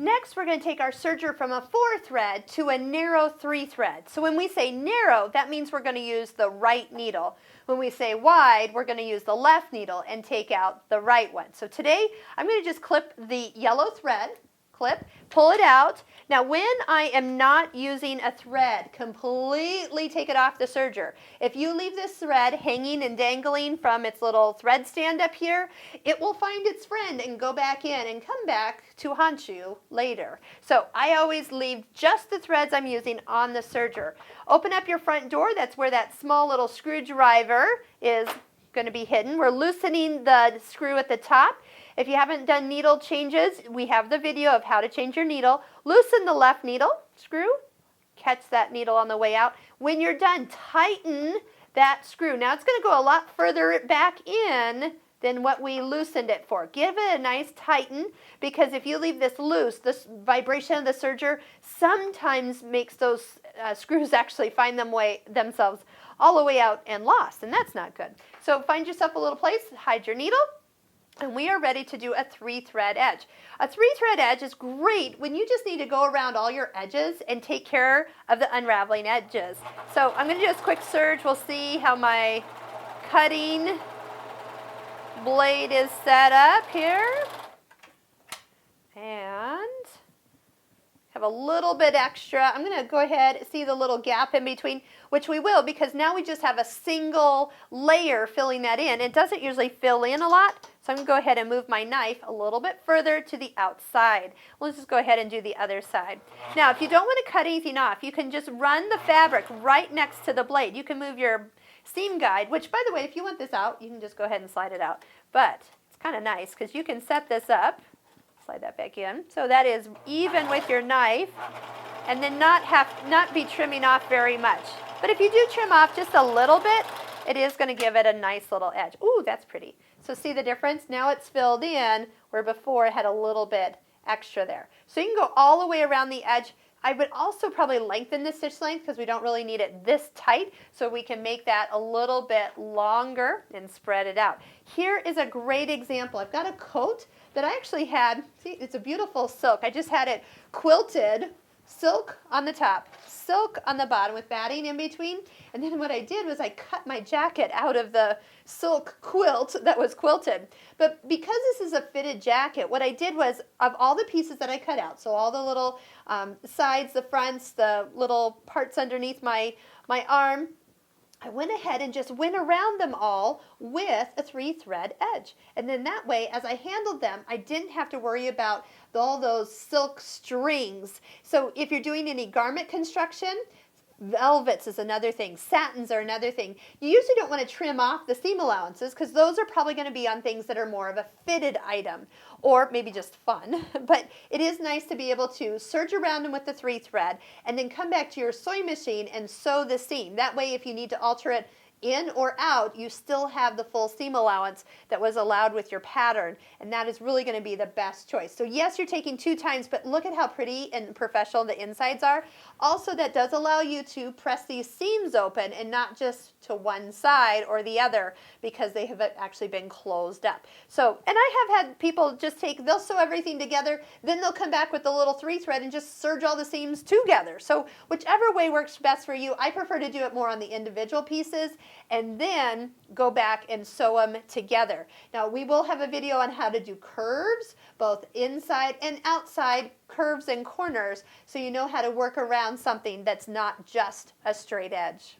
Next, we're going to take our serger from a 4-thread to a narrow 3-thread. So when we say narrow, that means we're going to use the right needle. When we say wide, we're going to use the left needle and take out the right one. So today, I'm going to just clip the yellow thread, pull it out. Now when I am not using a thread, completely take it off the serger. If you leave this thread hanging and dangling from its little thread stand up here, it will find its friend and go back in and come back to haunt you later. So I always leave just the threads I'm using on the serger. Open up your front door. That's where that small little screwdriver is going to be hidden. We're loosening the screw at the top. If you haven't done needle changes, we have the video of how to change your needle. Loosen the left needle screw, catch that needle on the way out. When you're done, tighten that screw. Now it's going to go a lot further back in than what we loosened it for. Give it a nice tighten, because if you leave this loose, this vibration of the serger sometimes makes those screws actually find themselves all the way out and lost, and that's not good. So find yourself a little place, hide your needle, and we are ready to do a 3-thread edge. A 3-thread edge is great when you just need to go around all your edges and take care of the unraveling edges. So I'm going to do a quick serge. We'll see how my cutting blade is set up here. And have a little bit extra. I'm going to go ahead, see the little gap in between, which we will, because now we just have a single layer filling that in. It doesn't usually fill in a lot, so I'm going to go ahead and move my knife a little bit further to the outside. Let's just go ahead and do the other side. Now, if you don't want to cut anything off, you can just run the fabric right next to the blade. You can move your seam guide, which, by the way, if you want this out, you can just go ahead and slide it out. But it's kind of nice because you can set this up. Slide that back in. So that is even with your knife, and then not be trimming off very much. But if you do trim off just a little bit, it is going to give it a nice little edge. Ooh, that's pretty. So see the difference? Now it's filled in where before it had a little bit extra there. So you can go all the way around the edge. I would also probably lengthen the stitch length because we don't really need it this tight, so we can make that a little bit longer and spread it out. Here is a great example. I've got a coat that I actually had, see, it's a beautiful silk. I just had it quilted, silk on the top, silk on the bottom with batting in between. And then what I did was I cut my jacket out of the silk quilt that was quilted. But because this is a fitted jacket, what I did was, of all the pieces that I cut out, so all the little sides, the fronts, the little parts underneath my arm, I went ahead and just went around them all with a 3-thread edge. And then that way, as I handled them, I didn't have to worry about all those silk strings. So if you're doing any garment construction, velvets is another thing. Satins are another thing. You usually don't want to trim off the seam allowances because those are probably going to be on things that are more of a fitted item or maybe just fun. But it is nice to be able to serge around them with the 3-thread and then come back to your sewing machine and sew the seam. That way, if you need to alter it in or out, you still have the full seam allowance that was allowed with your pattern, and that is really going to be the best choice. So yes, you're taking 2 times, but look at how pretty and professional the insides are. Also, that does allow you to press these seams open and not just to one side or the other because they have actually been closed up. So, and I have had people just they'll sew everything together, then they'll come back with the little 3-thread and just serge all the seams together. So whichever way works best for you. I prefer to do it more on the individual pieces and then go back and sew them together. Now we will have a video on how to do curves, both inside and outside, curves and corners, so you know how to work around something that's not just a straight edge.